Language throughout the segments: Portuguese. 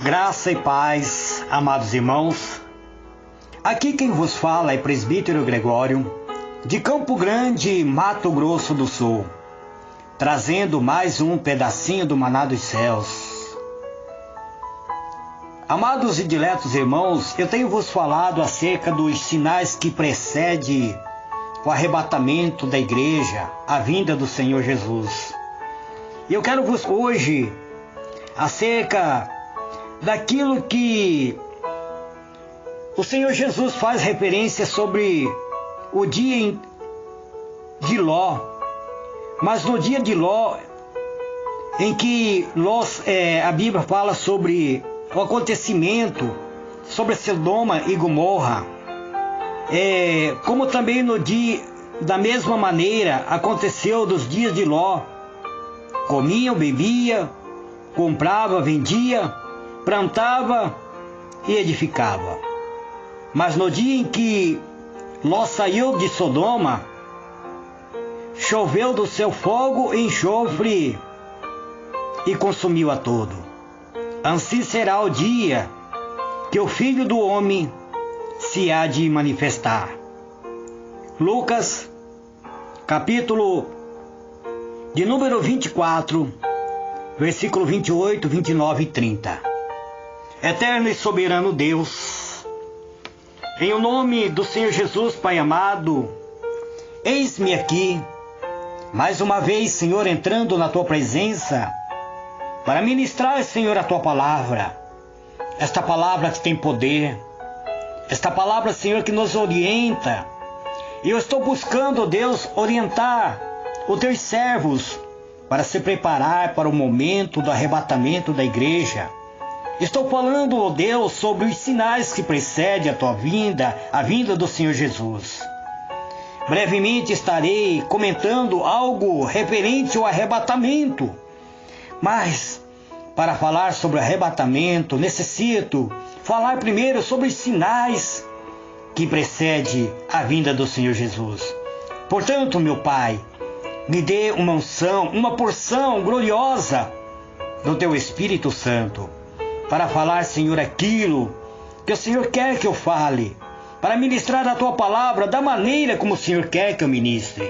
Graça e paz, amados irmãos. Aqui quem vos fala é presbítero Gregório, de Campo Grande, Mato Grosso do Sul, trazendo mais um pedacinho do maná dos céus. Amados e diletos irmãos, eu tenho vos falado acerca dos sinais que precedem o arrebatamento da igreja, a vinda do Senhor Jesus. E eu quero vos hoje acerca daquilo que o Senhor Jesus faz referência sobre o dia de Ló. Mas no dia de Ló, em que a Bíblia fala sobre o acontecimento, sobre Sodoma e Gomorra, como também no dia, da mesma maneira, aconteceu nos dias de Ló. Comia, bebia, comprava, vendia, plantava e edificava. Mas no dia em que Ló saiu de Sodoma, choveu do seu fogo enxofre e consumiu a todo. Assim será o dia que o Filho do Homem se há de manifestar. Lucas, capítulo de número 24, versículo 28, 29 e 30. Eterno e soberano Deus, em o nome do Senhor Jesus, Pai amado, eis-me aqui, mais uma vez, Senhor, entrando na Tua presença, para ministrar, Senhor, a Tua palavra, esta palavra que tem poder, esta palavra, Senhor, que nos orienta. E eu estou buscando, Deus, orientar os Teus servos para se preparar para o momento do arrebatamento da igreja. Estou falando, Deus, sobre os sinais que precedem a Tua vinda, a vinda do Senhor Jesus. Brevemente estarei comentando algo referente ao arrebatamento. Mas, para falar sobre o arrebatamento, necessito falar primeiro sobre os sinais que precedem a vinda do Senhor Jesus. Portanto, meu Pai, me dê uma unção, uma porção gloriosa do Teu Espírito Santo, para falar, Senhor, aquilo que o Senhor quer que eu fale, para ministrar a Tua palavra da maneira como o Senhor quer que eu ministre.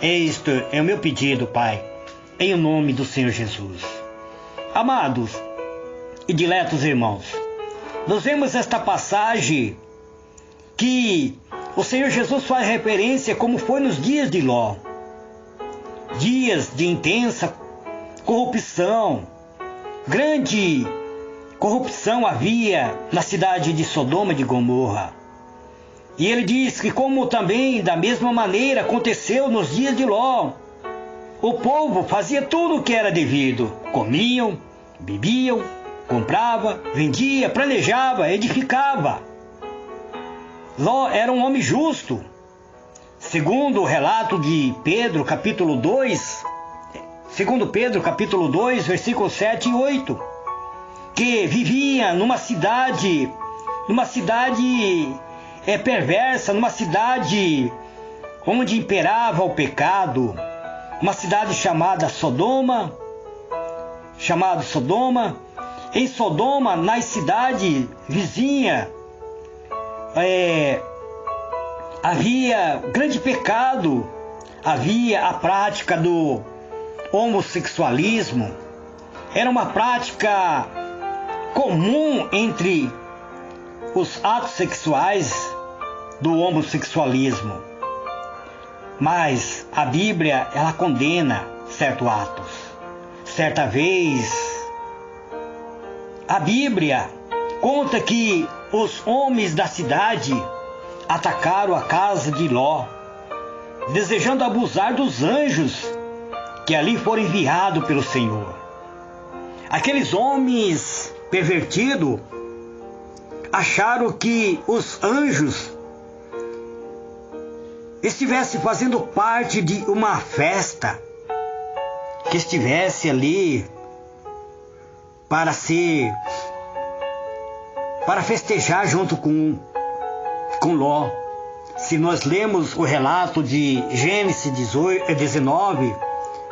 Este é o meu pedido, Pai, em nome do Senhor Jesus. Amados e diletos irmãos, nós vemos esta passagem que o Senhor Jesus faz referência como foi nos dias de Ló. Dias de intensa corrupção, grande corrupção havia na cidade de Sodoma e de Gomorra. E ele diz que como também da mesma maneira aconteceu nos dias de Ló, o povo fazia tudo o que era devido. Comiam, bebiam, comprava, vendia, planejava, edificava. Ló era um homem justo. Segundo o relato de Pedro, capítulo 2, segundo Pedro, capítulo 2, versículos 7 e 8, que vivia numa cidade perversa, numa cidade onde imperava o pecado, uma cidade chamada Sodoma. Em Sodoma, nas cidades vizinhas, havia grande pecado, havia a prática do homossexualismo. Era uma prática comum entre os atos sexuais do homossexualismo. Mas a Bíblia, ela condena certos atos. Certa vez, a Bíblia conta que os homens da cidade atacaram a casa de Ló, desejando abusar dos anjos que ali foram enviados pelo Senhor. Aqueles homens pervertidos acharam que os anjos estivessem fazendo parte de uma festa, que estivesse ali para festejar junto com Ló. Se nós lemos o relato de Gênesis 19,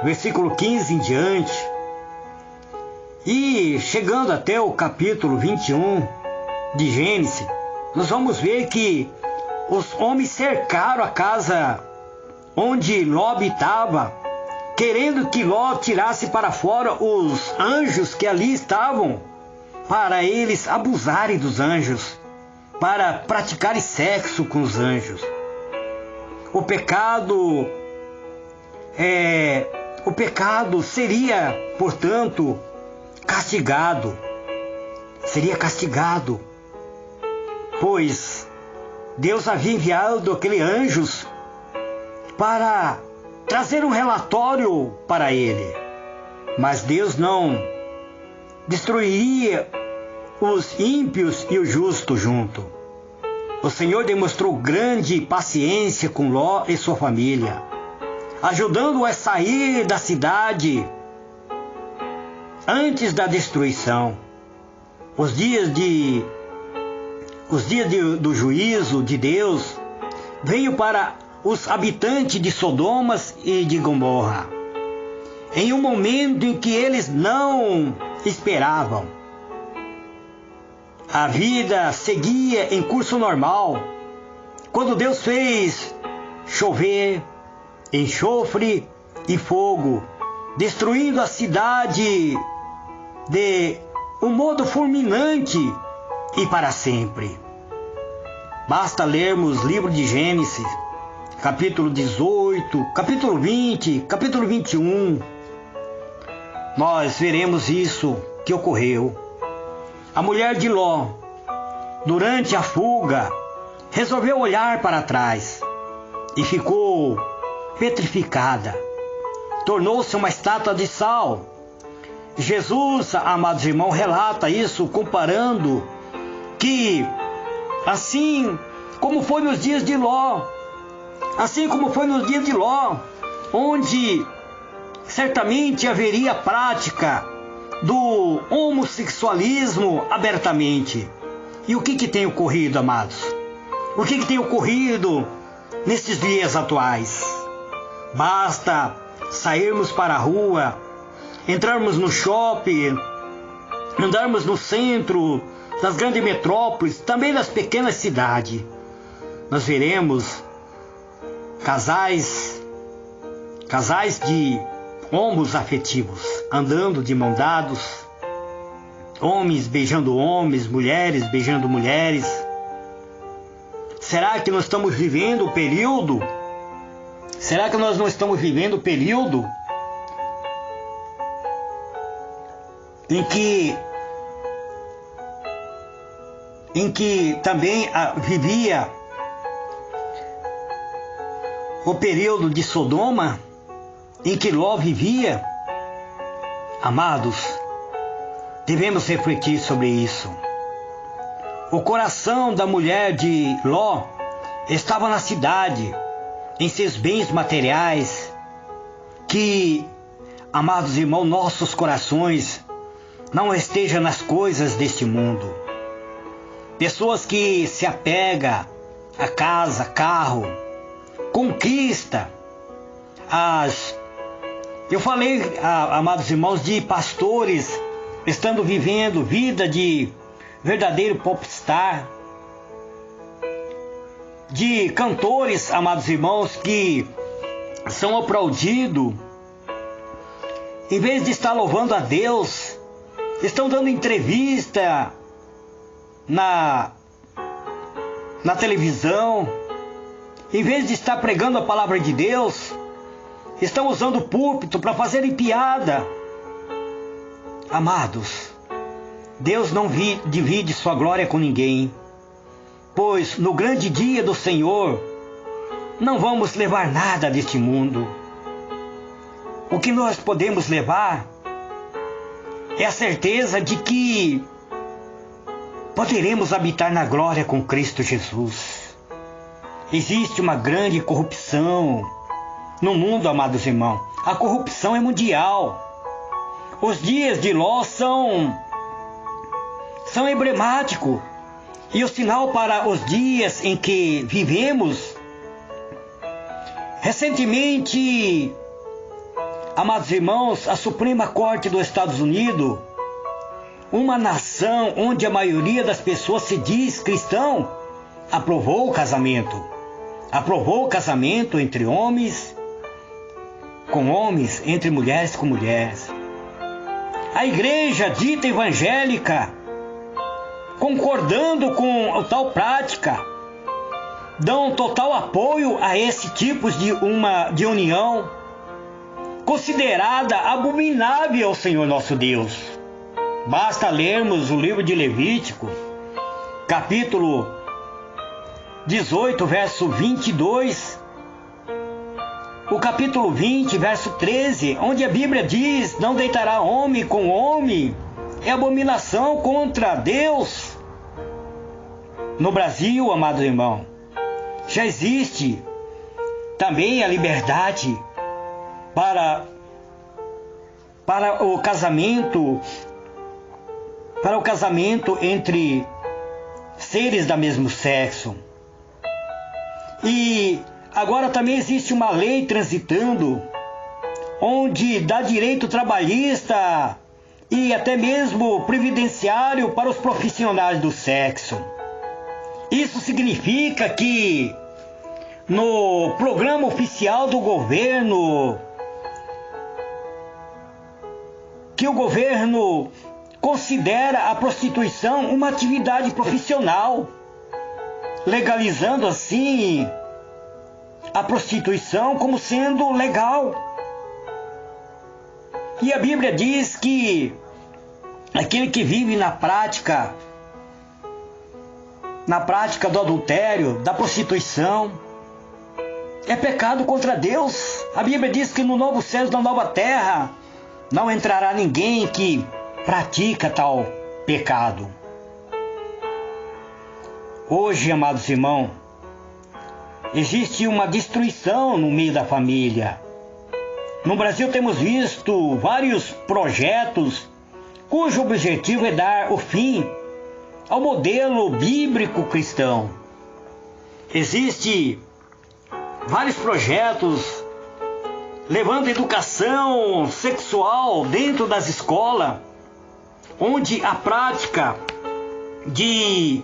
versículo 15 em diante, E chegando até o capítulo 21 de Gênesis, nós vamos ver que os homens cercaram a casa onde Ló habitava, querendo que Ló tirasse para fora os anjos que ali estavam, para eles abusarem dos anjos, para praticarem sexo com os anjos. O pecado seria, portanto, castigado. Seria castigado, pois Deus havia enviado aqueles anjos para trazer um relatório para ele. Mas Deus não destruiria os ímpios e o justo junto. O Senhor demonstrou grande paciência com Ló e sua família, ajudando-o a sair da cidade antes da destruição. Os dias do juízo de Deus veio para os habitantes de Sodomas e de Gomorra, em um momento em que eles não esperavam. A vida seguia em curso normal, quando Deus fez chover enxofre e fogo, destruindo a cidade de um modo fulminante e para sempre. Basta lermos o livro de Gênesis, capítulo 18, capítulo 20, capítulo 21. Nós veremos isso que ocorreu. A mulher de Ló, durante a fuga, resolveu olhar para trás e ficou petrificada. Tornou-se uma estátua de sal. Jesus, amados irmãos, relata isso comparando que assim como foi nos dias de Ló, onde certamente haveria prática do homossexualismo abertamente. E o que tem ocorrido, amados? O que tem ocorrido nesses dias atuais? Basta sairmos para a rua, entrarmos no shopping, andarmos no centro das grandes metrópoles, também das pequenas cidades. Nós veremos casais de homos afetivos andando de mão dados, homens beijando homens, mulheres beijando mulheres. Será que nós estamos vivendo o período? Será que nós não estamos vivendo o período em que também vivia o período de Sodoma, em que Ló vivia? Amados, devemos refletir sobre isso. O coração da mulher de Ló estava na cidade, em seus bens materiais. Que, amados irmãos, nossos corações não estejam nas coisas deste mundo. Pessoas que se apegam a casa, carro, conquista Eu falei, amados irmãos, de pastores estando vivendo vida de verdadeiro popstar, de cantores, amados irmãos, que são aplaudidos, em vez de estar louvando a Deus, estão dando entrevista na televisão, em vez de estar pregando a palavra de Deus, estão usando o púlpito para fazerem piada. Amados, Deus não divide sua glória com ninguém, pois no grande dia do Senhor não vamos levar nada deste mundo. O que nós podemos levar é a certeza de que poderemos habitar na glória com Cristo Jesus. Existe uma grande corrupção no mundo, amados irmãos. A corrupção é mundial. Os dias de Ló são emblemáticos, e o sinal para os dias em que vivemos. Recentemente, amados irmãos, a Suprema Corte dos Estados Unidos uma nação onde a maioria das pessoas se diz cristão, aprovou o casamento. Aprovou o casamento entre homens com homens, entre mulheres com mulheres. A igreja dita evangélica, concordando com a tal prática, dão total apoio a esse tipo de união, considerada abominável ao Senhor nosso Deus. Basta lermos o livro de Levítico, capítulo 18, verso 22, o capítulo 20, verso 13, onde a Bíblia diz: não deitará homem com homem, é abominação contra Deus. No Brasil, amados irmãos, já existe também a liberdade para o casamento entre seres do mesmo sexo. E agora também existe uma lei transitando onde dá direito trabalhista e até mesmo previdenciário para os profissionais do sexo. Isso significa que no programa oficial do governo, que o governo considera a prostituição uma atividade profissional, legalizando assim a prostituição como sendo legal. E a Bíblia diz que aquele que vive na prática do adultério, da prostituição, é pecado contra Deus. A Bíblia diz que no novo céu e na nova terra não entrará ninguém que pratica tal pecado. Hoje, amados irmãos, existe uma destruição no meio da família. No Brasil temos visto vários projetos cujo objetivo é dar o fim ao modelo bíblico cristão. Existem vários projetos levando educação sexual dentro das escolas, onde a prática de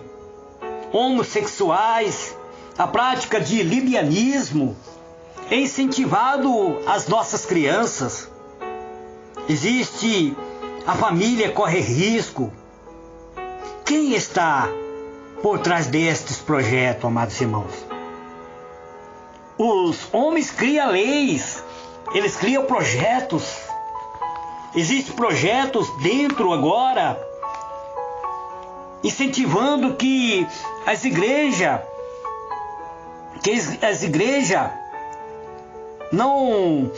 homossexuais, a prática de lesbianismo é incentivado às nossas crianças. A família corre risco. Quem está por trás destes projetos, amados irmãos? Os homens criam leis, eles criam projetos. Existem projetos dentro agora, incentivando que as igrejas não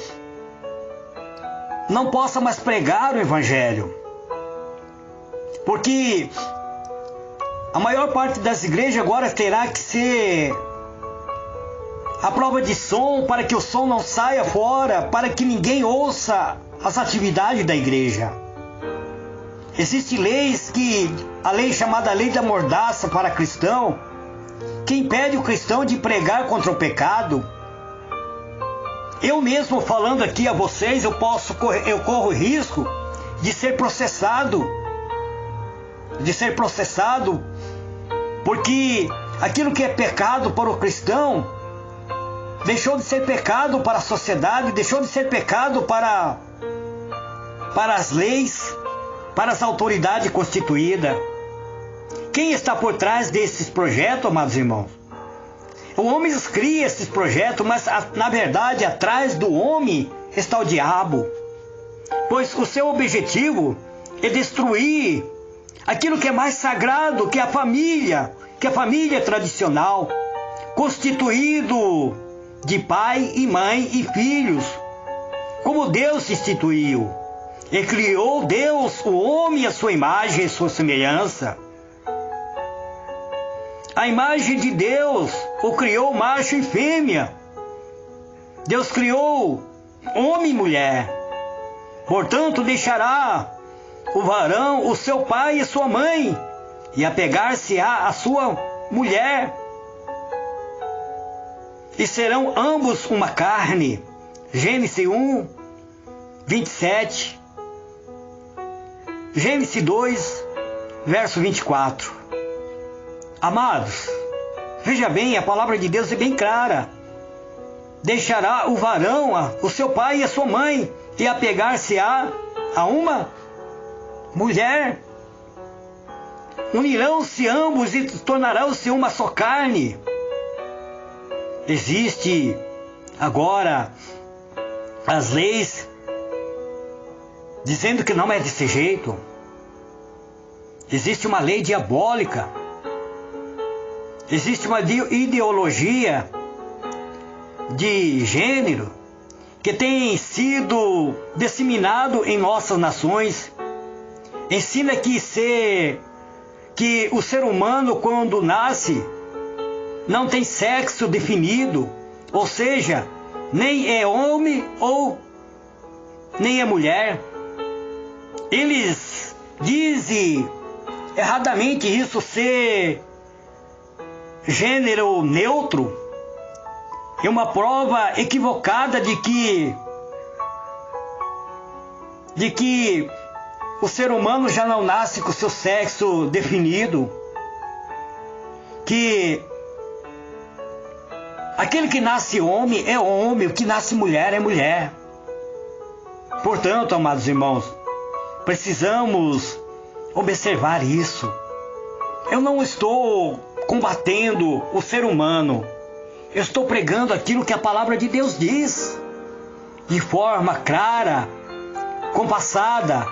possam mais pregar o evangelho. Porque a maior parte das igrejas agora terá que ser a prova de som, para que o som não saia fora, para que ninguém ouça as atividades da igreja. Existem leis a lei chamada lei da mordaça para cristão, que impede o cristão de pregar contra o pecado. Eu mesmo falando aqui a vocês, eu corro risco de ser processado, porque aquilo que é pecado para o cristão deixou de ser pecado para a sociedade, deixou de ser pecado para as leis, para as autoridades constituídas. Quem está por trás desses projetos, amados irmãos? O homem cria esses projetos, mas na verdade atrás do homem está o diabo, pois o seu objetivo é destruir aquilo que é mais sagrado, que é a família tradicional, constituído de pai e mãe e filhos, como Deus instituiu. E criou Deus o homem à sua imagem e sua semelhança. A imagem de Deus o criou macho e fêmea. Deus criou homem e mulher. Portanto, deixará o varão o seu pai e sua mãe, e apegar-se-á à sua mulher, e serão ambos uma carne. Gênesis 1, 27. Gênesis 2, verso 24. Amados, veja bem, a palavra de Deus é bem clara. Deixará o varão o seu pai e a sua mãe, e apegar-se-á a uma mulher. Unirão-se ambos e tornarão-se uma só carne. Existe agora as leis dizendo que não é desse jeito. Existe uma lei diabólica. Existe uma ideologia de gênero que tem sido disseminado em nossas nações. Ensina que o ser humano, quando nasce, não tem sexo definido, ou seja, nem é homem ou nem é mulher. Eles dizem erradamente isso ser gênero neutro. É uma prova equivocada de que o ser humano já não nasce com seu sexo definido. Que aquele que nasce homem é homem, o que nasce mulher é mulher. Portanto, amados irmãos, precisamos observar isso. Eu não estou combatendo o ser humano. Eu estou pregando aquilo que a palavra de Deus diz, de forma clara, compassada,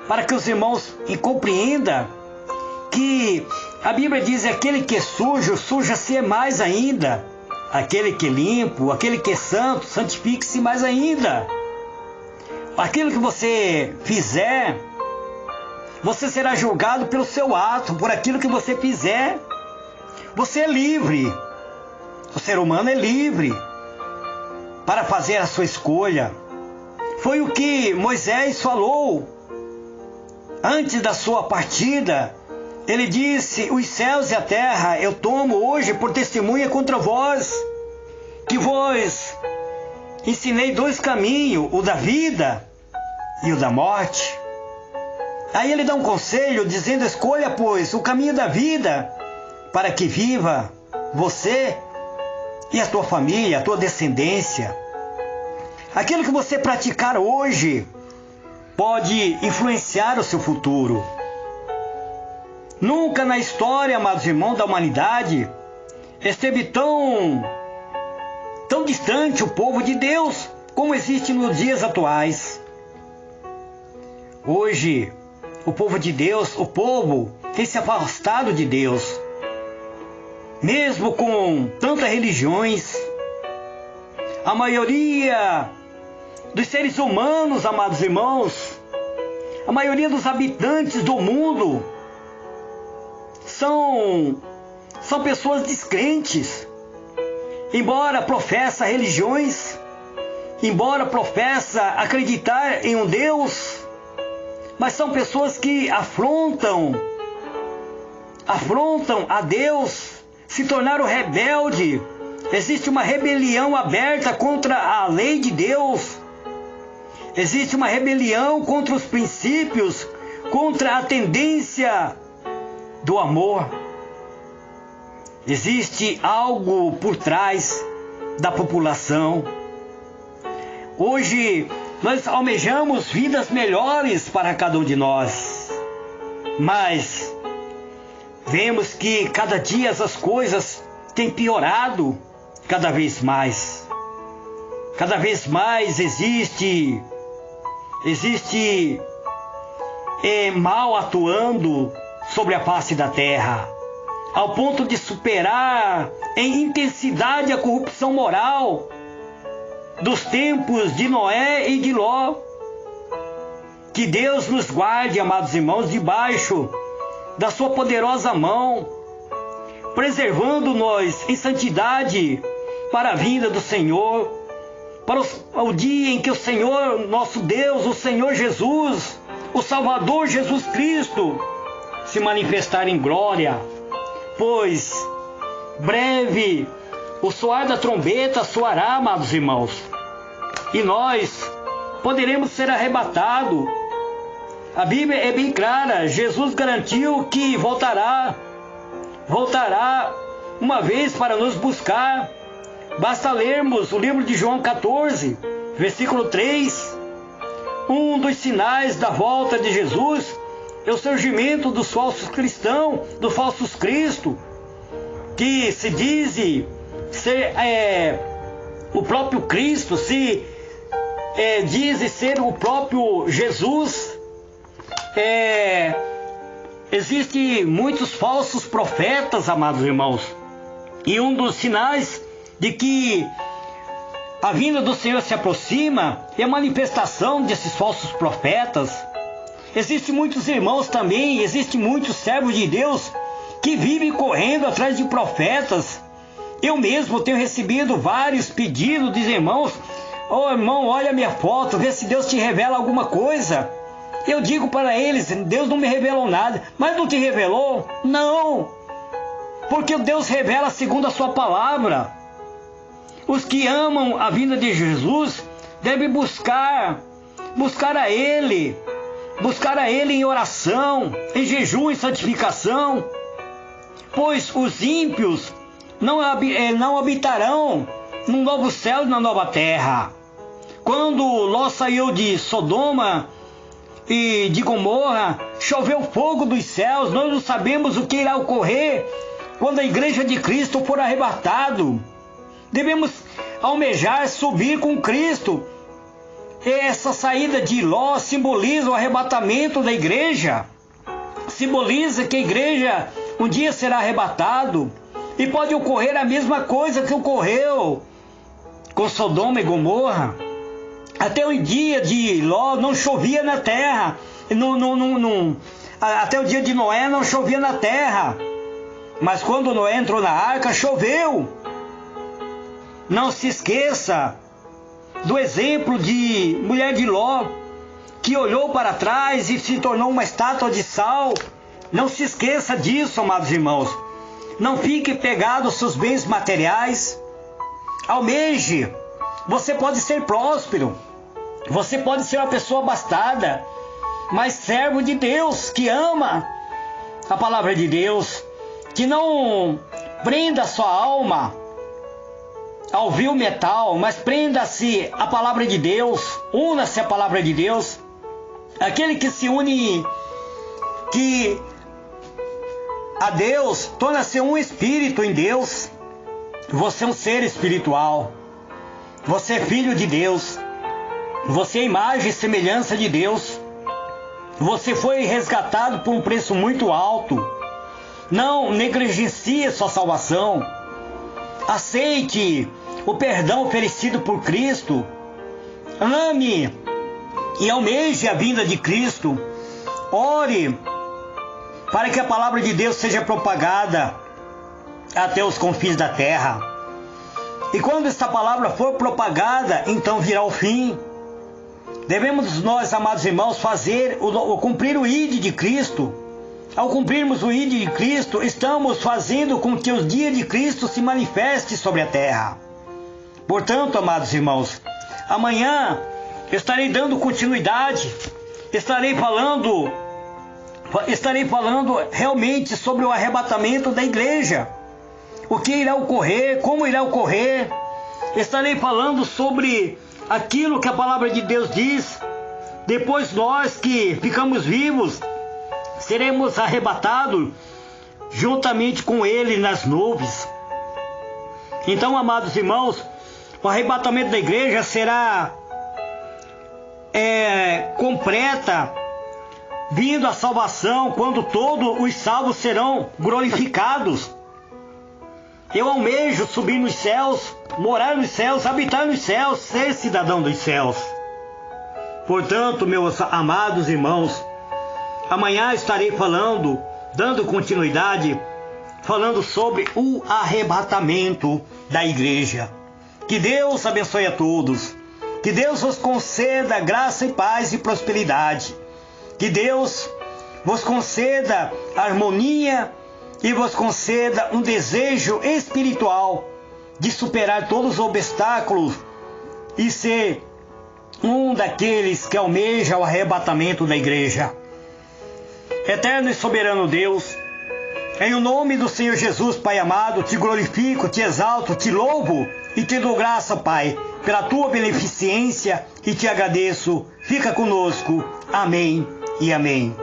para que os irmãos compreendam que a Bíblia diz: aquele que é sujo, suja-se mais ainda. Aquele que é limpo, aquele que é santo, santifique-se mais ainda. Aquilo que você fizer, você será julgado pelo seu ato, por aquilo que você fizer. Você é livre. O ser humano é livre para fazer a sua escolha. Foi o que Moisés falou antes da sua partida. Ele disse: os céus e a terra eu tomo hoje por testemunha contra vós, que vos ensinei dois caminhos, o da vida e o da morte. Aí ele dá um conselho dizendo: escolha, pois, o caminho da vida, para que viva você e a tua família, a tua descendência. Aquilo que você praticar hoje pode influenciar o seu futuro. Nunca na história, amados irmãos, da humanidade, esteve tão distante o povo de Deus como existe nos dias atuais. Hoje, o povo de Deus, o povo tem se afastado de Deus. Mesmo com tantas religiões, a maioria dos seres humanos, amados irmãos, a maioria dos habitantes do mundo são pessoas descrentes. Embora professa religiões, embora professa acreditar em um Deus, mas são pessoas que afrontam a Deus, se tornaram rebelde. Existe uma rebelião aberta contra a lei de Deus. Existe uma rebelião contra os princípios, contra a tendência do amor. Existe algo por trás da população. Hoje nós almejamos vidas melhores para cada um de nós, mas vemos que cada dia as coisas têm piorado cada vez mais. Cada vez mais existe mal atuando sobre a face da terra, ao ponto de superar em intensidade a corrupção moral dos tempos de Noé e de Ló. Que Deus nos guarde, amados irmãos, debaixo da sua poderosa mão, preservando-nos em santidade para a vinda do Senhor, para o dia em que o Senhor, nosso Deus, o Senhor Jesus, o Salvador Jesus Cristo, se manifestar em glória. Pois breve o soar da trombeta soará, amados irmãos, e nós poderemos ser arrebatados A Bíblia é bem clara, Jesus garantiu que voltará uma vez para nos buscar. Basta lermos o livro de João 14, versículo 3. Um dos sinais da volta de Jesus é o surgimento dos falsos cristãos, dos falsos Cristo, que se dizem ser o próprio Cristo, dizem ser o próprio Jesus. Existem muitos falsos profetas, amados irmãos, e um dos sinais de que a vinda do Senhor se aproxima é a manifestação desses falsos profetas. Existem muitos irmãos também, existem muitos servos de Deus que vivem correndo atrás de profetas. Eu mesmo tenho recebido vários pedidos de irmãos: ô irmão, olha a minha foto, vê se Deus te revela alguma coisa. Eu digo para eles: Deus não me revelou nada. Mas não te revelou? Não, porque Deus revela segundo a sua palavra. Os que amam a vinda de Jesus devem buscar a Ele em oração, em jejum e santificação, pois os ímpios não habitarão no novo céu e na nova terra. Quando Ló saiu de Sodoma e de Gomorra, choveu fogo dos céus. Nós não sabemos o que irá ocorrer quando a igreja de Cristo for arrebatado. Devemos almejar subir com Cristo. Essa saída de Ló simboliza o arrebatamento da igreja, simboliza que a igreja um dia será arrebatado, e pode ocorrer a mesma coisa que ocorreu com Sodoma e Gomorra. Até o dia de Ló não chovia na terra, até o dia de Noé não chovia na terra, mas quando Noé entrou na arca, choveu. Não se esqueça do exemplo de mulher de Ló, que olhou para trás e se tornou uma estátua de sal. Não se esqueça disso, amados irmãos. Não fique pegado aos seus bens materiais. Almeje. Você pode ser próspero, você pode ser uma pessoa abastada, mas servo de Deus, que ama a palavra de Deus, que não prenda a sua alma ao vil metal, mas prenda-se à palavra de Deus, una-se à palavra de Deus. Aquele que se une a Deus, torna-se um espírito em Deus. Você é um ser espiritual, você é filho de Deus, você é imagem e semelhança de Deus, você foi resgatado por um preço muito alto. Não negligencie sua salvação, aceite o perdão oferecido por Cristo, ame e almeje a vinda de Cristo, ore para que a palavra de Deus seja propagada até os confins da terra. E quando esta palavra for propagada, então virá o fim. Devemos nós, amados irmãos, cumprir o ID de Cristo. Ao cumprirmos o ID de Cristo, estamos fazendo com que os dias de Cristo se manifestem sobre a terra. Portanto, amados irmãos, amanhã estarei dando continuidade, estarei falando realmente sobre o arrebatamento da igreja. O que irá ocorrer, como irá ocorrer. Estarei falando sobre aquilo que a palavra de Deus diz. Depois nós que ficamos vivos, seremos arrebatados juntamente com Ele nas nuvens. Então, amados irmãos, o arrebatamento da igreja será completa, vindo a salvação, quando todos os salvos serão glorificados. Eu almejo subir nos céus, morar nos céus, habitar nos céus, ser cidadão dos céus. Portanto, meus amados irmãos, amanhã estarei falando, dando continuidade, falando sobre o arrebatamento da igreja. Que Deus abençoe a todos. Que Deus vos conceda graça e paz e prosperidade. Que Deus vos conceda harmonia e vos conceda um desejo espiritual de superar todos os obstáculos e ser um daqueles que almeja o arrebatamento da igreja. Eterno e soberano Deus, em o nome do Senhor Jesus, Pai amado, te glorifico, te exalto, te louvo e te dou graça, Pai, pela tua beneficência e te agradeço. Fica conosco. Amém e amém.